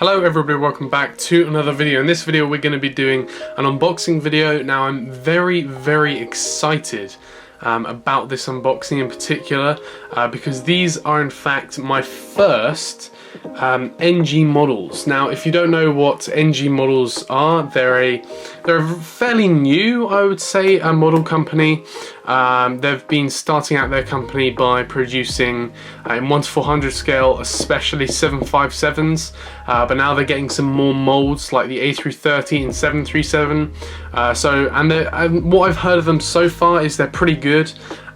Hello everybody, welcome back to another video. In this video we're going to be doing an unboxing video. Now I'm very excited about this unboxing in particular because these are in fact my first NG models. Now if you don't know what NG models are, they're a fairly new, I would say, a model company. They've been starting out their company by producing in 1:400 scale, especially 757s, but now they're getting some more molds like the A330 and 737. What I've heard of them so far is they're pretty good.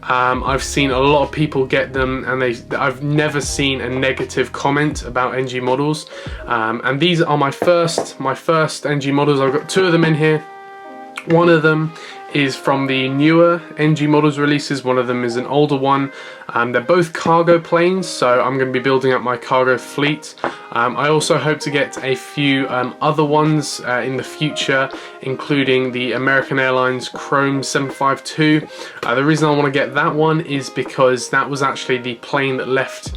I've seen a lot of people get them and I've never seen a negative comment about NG models, and these are my first NG models. I've got two of them in here. One of them is from the newer NG models releases, one of them is an older one. They're both cargo planes, so I'm going to be building up my cargo fleet. I also hope to get a few other ones in the future, including the American Airlines Chrome 752. The reason I want to get that one is because that was actually the plane that left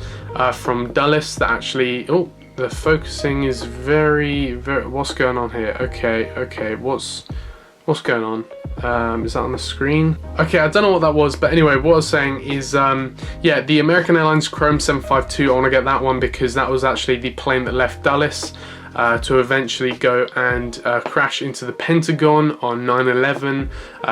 from Dulles that actually... Oh, the focusing is very... What's going on here? Okay, what's going on? Is that on the screen? Okay, I don't know what that was, but anyway, what I was saying is, yeah, the American Airlines Chrome 752, I want to get that one because that was actually the plane that left Dulles to eventually go and crash into the Pentagon on 9/11.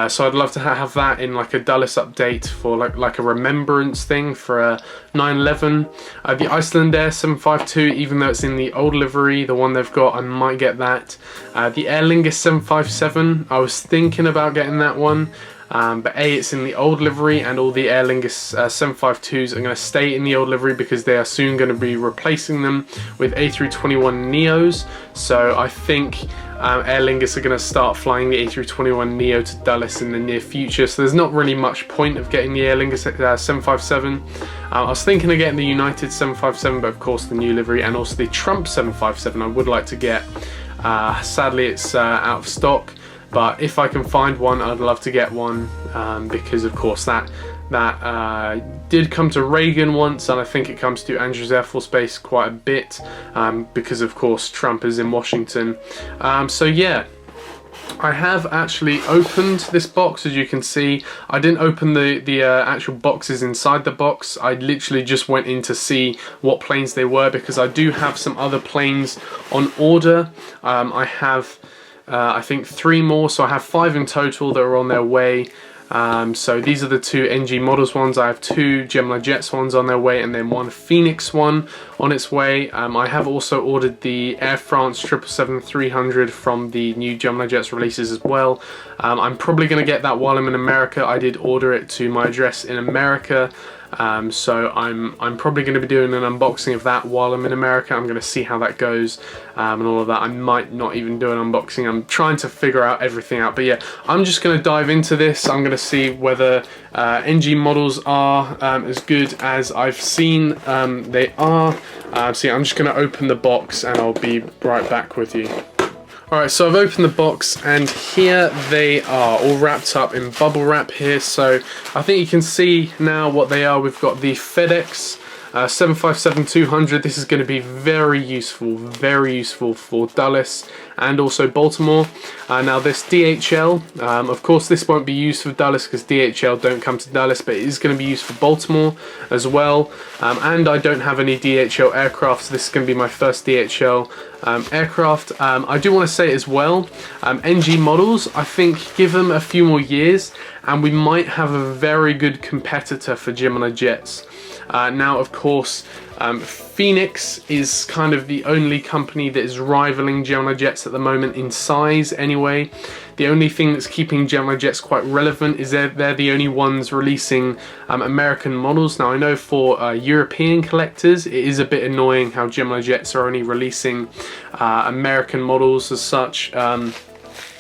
So I'd love to have that in like a Dulles update for like a remembrance thing for 9/11. The Icelandair 752, even though it's in the old livery, the one they've got, I might get that. The Aer Lingus 757, I was thinking about getting that one. But it's in the old livery, and all the Aer Lingus 752s are going to stay in the old livery because they are soon going to be replacing them with A321 Neos. So I think Aer Lingus are going to start flying the A321 Neo to Dulles in the near future, so there's not really much point of getting the Aer Lingus 757. I was thinking of getting the United 757, but of course the new livery, and also the Trump 757 I would like to get. Sadly it's out of stock. But if I can find one, I'd love to get one because, of course, that did come to Reagan once, and I think it comes to Andrews Air Force Base quite a bit because, of course, Trump is in Washington. So yeah, I have actually opened this box. As you can see, I didn't open the actual boxes inside the box. I literally just went in to see what planes they were because I do have some other planes on order. I have... I think 3 more, so I have 5 in total that are on their way. So these are the 2 NG models ones. I have 2 Gemini Jets ones on their way, and then 1 Phoenix one on its way. I have also ordered the Air France 777-300 from the new Gemini Jets releases as well. I'm probably going to get that while I'm in America. I did order it to my address in America. So I'm probably going to be doing an unboxing of that while I'm in America. I'm going to see how that goes and all of that. I might not even do an unboxing. I'm trying to figure out everything out. But yeah, I'm just going to dive into this. I'm going to see whether NG models are as good as I've seen they are. So yeah, I'm just going to open the box and I'll be right back with you. Alright, so I've opened the box and here they are, all wrapped up in bubble wrap here. So I think you can see now what they are. We've got the FedEx 757-200. This is going to be very useful for Dulles and also Baltimore. Now this DHL, of course this won't be used for Dulles because DHL don't come to Dulles, but it is going to be used for Baltimore as well. And I don't have any DHL aircraft, so this is going to be my first DHL aircraft. I do want to say as well, NG models, I think give them a few more years and we might have a very good competitor for Gemini Jets. Now of course Phoenix is kind of the only company that is rivaling Gemini Jets at the moment in size anyway. The only thing that's keeping Gemini Jets quite relevant is they're the only ones releasing American models. Now I know for European collectors it is a bit annoying how Gemini Jets are only releasing American models as such.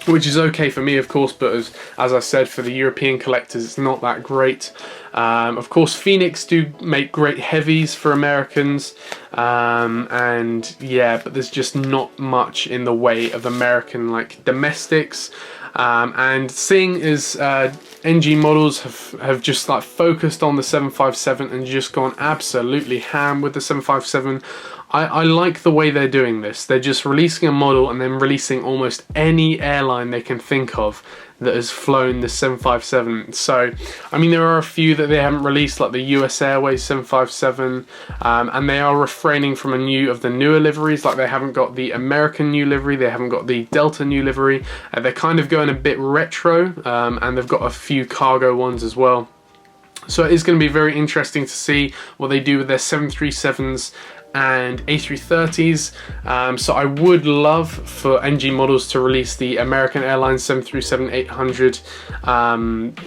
Which is okay for me, of course, but as I said, for the European collectors, it's not that great. Of course, Phoenix do make great heavies for Americans, and yeah, but there's just not much in the way of American like domestics. And seeing as NG models have just like focused on the 757 and just gone absolutely ham with the 757, I like the way they're doing this. They're just releasing a model and then releasing almost any airline they can think of that has flown the 757. So, I mean, there are a few that they haven't released, like the US Airways 757, and they are refraining from the newer liveries. Like, they haven't got the American new livery, they haven't got the Delta new livery. They're kind of going a bit retro, and they've got a few cargo ones as well. So it is going to be very interesting to see what they do with their 737s and A330s. So I would love for NG Models to release the American Airlines 737-800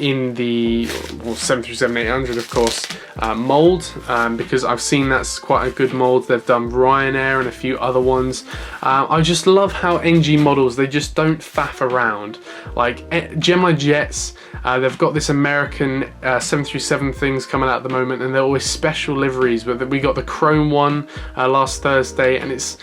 in the 737-800 of course mold, because I've seen that's quite a good mold. They've done Ryanair and a few other ones. I just love how NG Models, they just don't faff around. Like Gemini Jets, they've got this American 737 things coming out at the moment, and they're always special liveries. But we got the chrome one last Thursday, and it's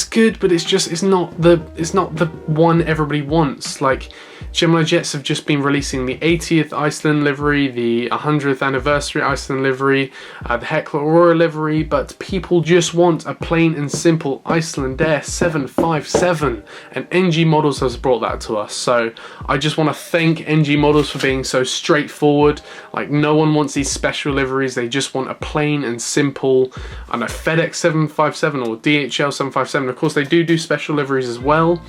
good, but it's not the one everybody wants. Like, Gemini Jets have just been releasing the 80th Iceland livery, the 100th anniversary Iceland livery, the Hekla Aurora livery, but people just want a plain and simple Iceland Air 757, and NG Models has brought that to us. So I just want to thank NG Models for being so straightforward. Like, no one wants these special liveries, they just want a plain and simple, I don't know, FedEx 757 or DHL 757. Of course they do special liveries as well,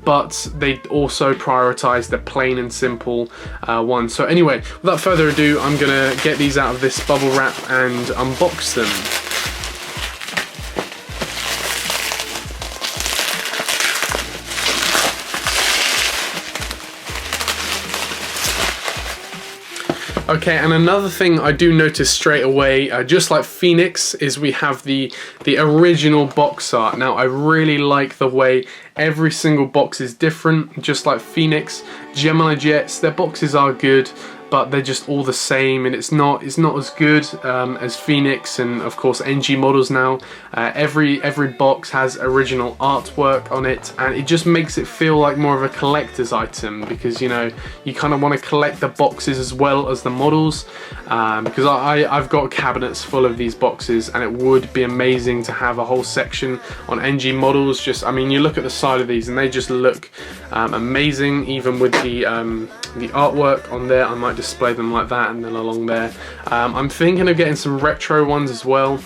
but they also prioritize the plain and simple one. So anyway, without further ado, I'm gonna get these out of this bubble wrap and unbox them. Okay, and another thing I do notice straight away, just like Phoenix, is we have the original box art. Now, I really like the way every single box is different, just like Phoenix. Gemini Jets, their boxes are good, but they're just all the same, and it's not as good as Phoenix and of course NG Models now. Every box has original artwork on it, and it just makes it feel like more of a collector's item, because you know, you kind of want to collect the boxes as well as the models, because I've got cabinets full of these boxes, and it would be amazing to have a whole section on NG Models. Just, I mean, you look at the side of these and they just look amazing, even with the artwork on there. I might display them like that and then along there. I'm thinking of getting some retro ones as well.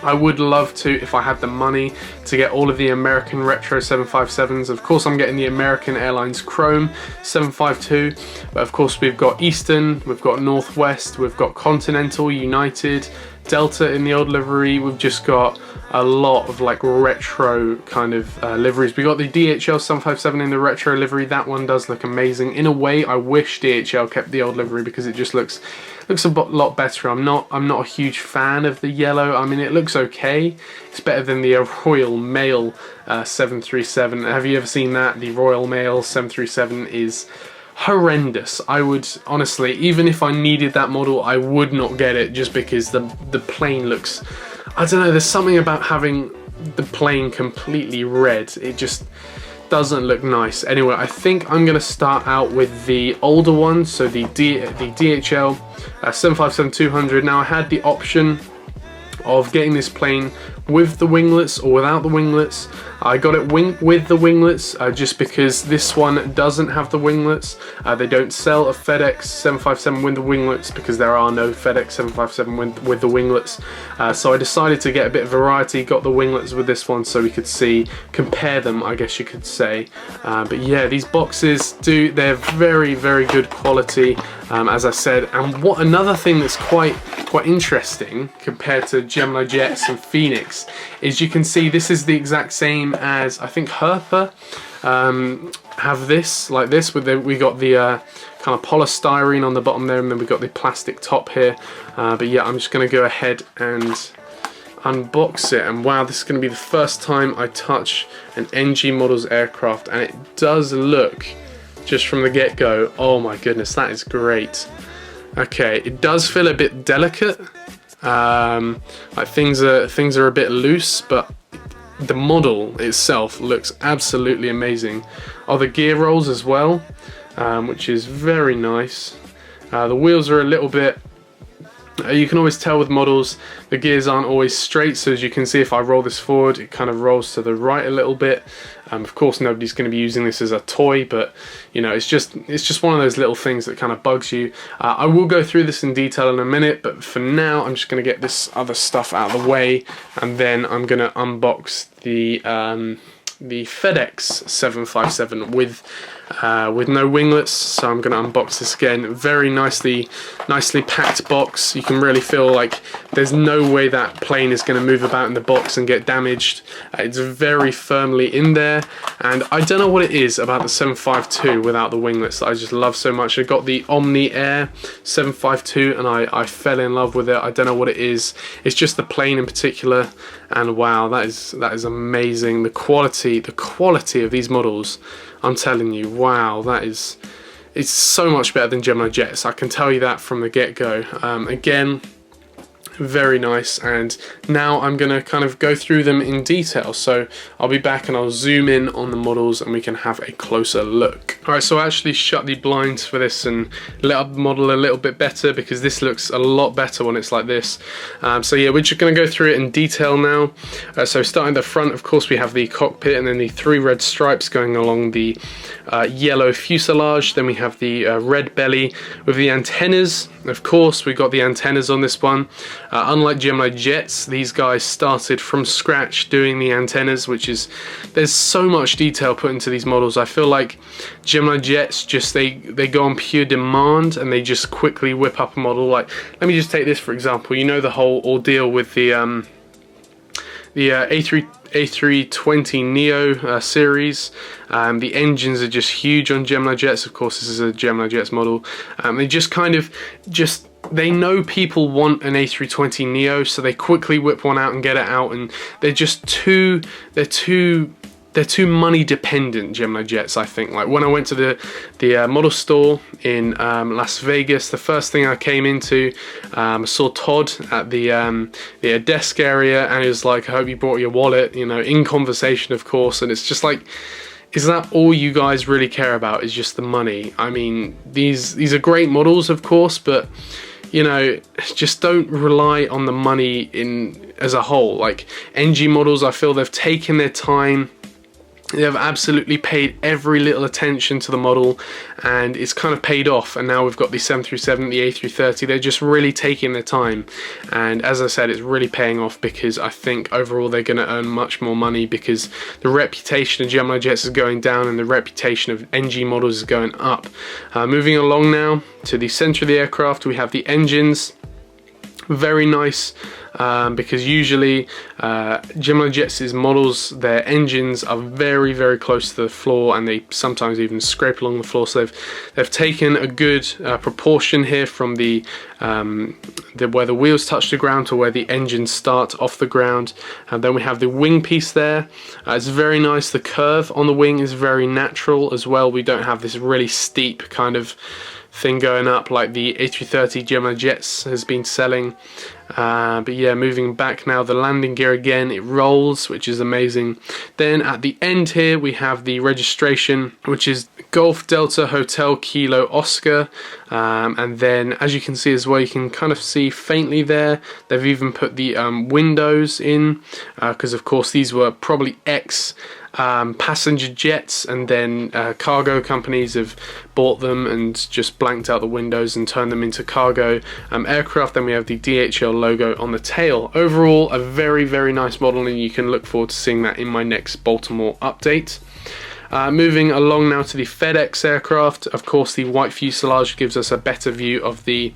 I would love to, if I had the money, to get all of the American retro 757s. Of course, I'm getting the American Airlines Chrome 752, but of course we've got Eastern, we've got Northwest, we've got Continental, United, Delta in the old livery. We've just got a lot of like retro kind of liveries. We got the DHL 757 in the retro livery. That one does look amazing. In a way, I wish DHL kept the old livery, because it just looks a lot better. I'm not a huge fan of the yellow. I mean, it looks okay. It's better than the Royal Mail 737. Have you ever seen that? The Royal Mail 737 is horrendous. I would honestly, even if I needed that model, I would not get it, just because the plane looks, I don't know, there's something about having the plane completely red. It just doesn't look nice. Anyway, I think I'm going to start out with the older one, so the DHL 757-200. Now, I had the option of getting this plane with the winglets or without the winglets. I got it with the winglets just because this one doesn't have the winglets. They don't sell a FedEx 757 with the winglets, because there are no FedEx 757 with the winglets. So I decided to get a bit of variety, got the winglets with this one so we could compare them, I guess you could say. But yeah, these boxes they're very, very good quality, as I said. And what another thing that's quite interesting compared to Gemini Jets and Phoenix is you can see this is the exact same as, I think, Herpa have this, like this, we got the kind of polystyrene on the bottom there, and then we got the plastic top here. But yeah, I'm just going to go ahead and unbox it, and wow, this is going to be the first time I touch an NG Models aircraft, and it does look, just from the get-go, oh my goodness, that is great. Okay, it does feel a bit delicate, like things are a bit loose, but the model itself looks absolutely amazing. Oh, the gear rolls as well, which is very nice. The wheels are a little bit You can always tell with models the gears aren't always straight, so as you can see, if I roll this forward, it kind of rolls to the right a little bit. Of course nobody's going to be using this as a toy, but you know, it's just one of those little things that kind of bugs you. I will go through this in detail in a minute, but for now I'm just going to get this other stuff out of the way, and then I'm going to unbox the FedEx 757 with no winglets. So I'm going to unbox this again. Very nicely packed box. You can really feel like there's no way that plane is going to move about in the box and get damaged. It's very firmly in there, and I don't know what it is about the 752 without the winglets that I just love so much. I got the Omni Air 752 and I fell in love with it. I don't know what it is. It's just the plane in particular, and wow, that is amazing. The quality of these models, I'm telling you, wow, it's so much better than Gemini Jets. I can tell you that from the get-go. Again, very nice, and now I'm gonna kind of go through them in detail. So I'll be back and I'll zoom in on the models and we can have a closer look. Alright, so I actually shut the blinds for this and lit up the model a little bit better, because this looks a lot better when it's like this. So yeah, we're just gonna go through it in detail now. So starting at the front, of course, we have the cockpit and then the 3 red stripes going along the yellow fuselage. Then we have the red belly with the antennas. Of course, we got the antennas on this one. Unlike Gemini Jets, these guys started from scratch doing the antennas, which is, there's so much detail put into these models. I feel like Gemini Jets just, they go on pure demand and they just quickly whip up a model. Like, let me just take this for example. You know, the whole ordeal with the A320 Neo series. The engines are just huge on Gemini Jets. Of course, this is a Gemini Jets model. They just kind of they know people want an A320 Neo, so they quickly whip one out and get it out, and they're just too money dependent, Gemini Jets, I think. Like when I went to the model store in Las Vegas, the first thing I came into, saw Todd at the desk area, and he was like, I hope you brought your wallet, you know, in conversation, of course. And it's just like, is that all you guys really care about, is just the money? I mean, these are great models, of course, but you know, just don't rely on the money in as a whole. Like NG models, I feel they've taken their time. They have absolutely paid every little attention to the model, and it's kind of paid off. And now we've got the 737, the A330. They're just really taking their time, and as I said, it's really paying off, because I think overall they're going to earn much more money, because the reputation of Gemini Jets is going down and the reputation of NG models is going up. Moving along now to the center of the aircraft, we have the engines. Very nice, because usually Gemini Jets' models, their engines are very, very close to the floor, and they sometimes even scrape along the floor. So they've taken a good proportion here from the where the wheels touch the ground to where the engines start off the ground. And then we have the wing piece there. It's very nice. The curve on the wing is very natural as well. We don't have this really steep kind of thing going up like the A330 Gemini Jets has been selling. But yeah, moving back now, the landing gear again, it rolls, which is amazing. Then at the end here we have the registration, which is Golf Delta Hotel Kilo Oscar. And then as you can see as well, you can kind of see faintly there, they've even put the windows in, because of course these were probably passenger jets, and then cargo companies have bought them and just blanked out the windows and turned them into cargo aircraft. Then we have the DHL logo on the tail. Overall, a very, very nice model, and you can look forward to seeing that in my next Baltimore update. Moving along now to the FedEx aircraft. Of course, the white fuselage gives us a better view of the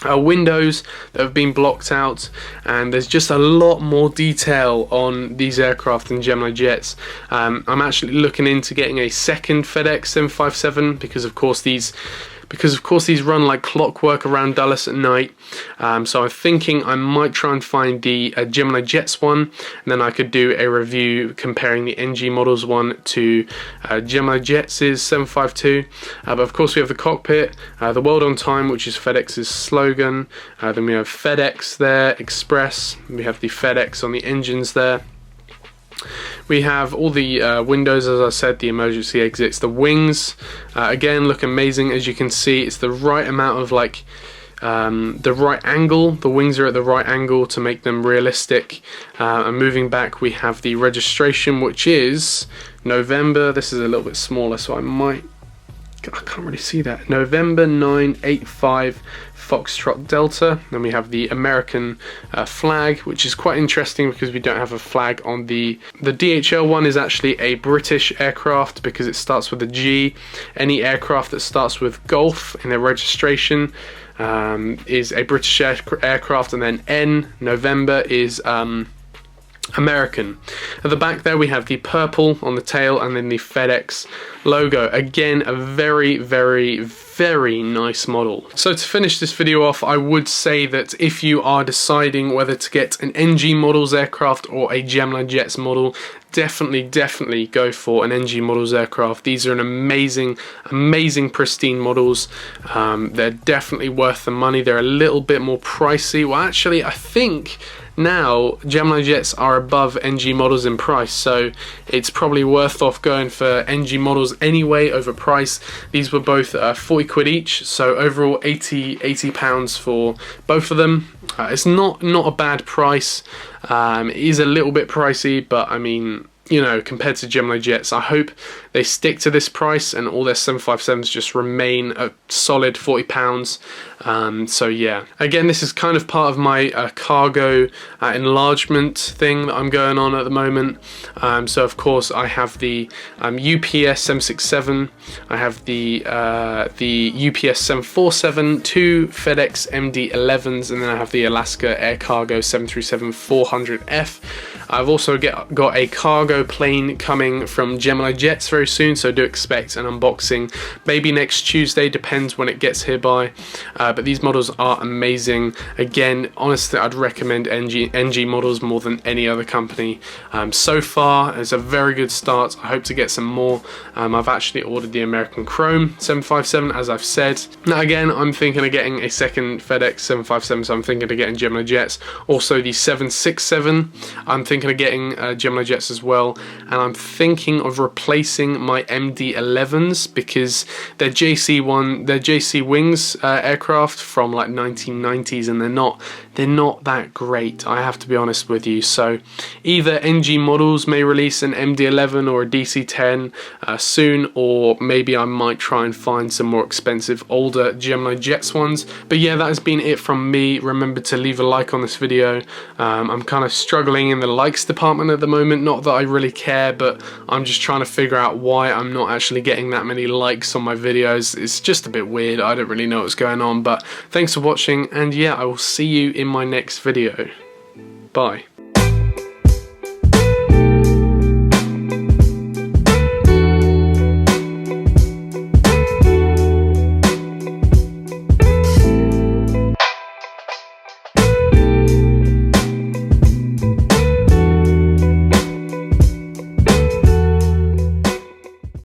windows that have been blocked out, and there's just a lot more detail on these aircraft than Gemini Jets. I'm actually looking into getting a second FedEx 757 because of course these run like clockwork around Dallas at night. So I'm thinking I might try and find the Gemini Jets one, and then I could do a review comparing the NG models one to Gemini Jets' 752. But of course we have the cockpit, the World on Time, which is FedEx's slogan. Then we have FedEx there, Express. We have the FedEx on the engines there. We have all the windows, as I said, the emergency exits, the wings, again look amazing. As you can see, it's the right amount of like the right angle. The wings are at the right angle to make them realistic. And moving back, we have the registration, which is November. This is a little bit smaller, so I can't really see that. November 985 Foxtrot Delta. Then we have the American flag, which is quite interesting because we don't have a flag on the DHL one. Is actually a British aircraft because it starts with a G. Any aircraft that starts with Golf in their registration is a British aircraft, and then N, November, is American. At the back there we have the purple on the tail and then the FedEx logo. Again, a very, very, very nice model. So to finish this video off, I would say that if you are deciding whether to get an NG Models aircraft or a Gemini Jets model, definitely go for an NG Models aircraft. These are an amazing pristine models. They're definitely worth the money. They're a little bit more pricey. Well, actually, I think now Gemini Jets are above NG Models in price, so it's probably worth off going for NG Models anyway over price. These were both 40 quid each, so overall 80 pounds for both of them. It's not a bad price. It is a little bit pricey, but I mean, you know, compared to Gemini Jets, I hope they stick to this price and all their 757s just remain a solid £40. So yeah, again, this is kind of part of my cargo enlargement thing that I'm going on at the moment. So of course I have the UPS 767, I have the UPS 747, two FedEx MD-11s, and then I have the Alaska Air Cargo 737-400F. I've also got a cargo plane coming from Gemini Jets very soon, so do expect an unboxing maybe next Tuesday, depends when it gets here by. But these models are amazing. Again, honestly, I'd recommend NG Models more than any other company. So far, it's a very good start. I hope to get some more. I've actually ordered the American Chrome 757, as I've said. Now again, I'm thinking of getting a second FedEx 757, so I'm thinking of getting Gemini Jets. Also the 767, I'm thinking of getting Gemini Jets as well, and I'm thinking of replacing my MD-11s because they're JC Wings aircraft from like 1990s, and they're not that great, I have to be honest with you. So either NG Models may release an MD-11 or a DC-10 soon, or maybe I might try and find some more expensive older Gemini Jets ones. But yeah, that has been it from me. Remember to leave a like on this video. I'm kind of struggling in the likes department at the moment, not that I really care, but I'm just trying to figure out why I'm not actually getting that many likes on my videos. It's just a bit weird. I don't really know what's going on, but thanks for watching, and yeah, I will see you in my next video. Bye.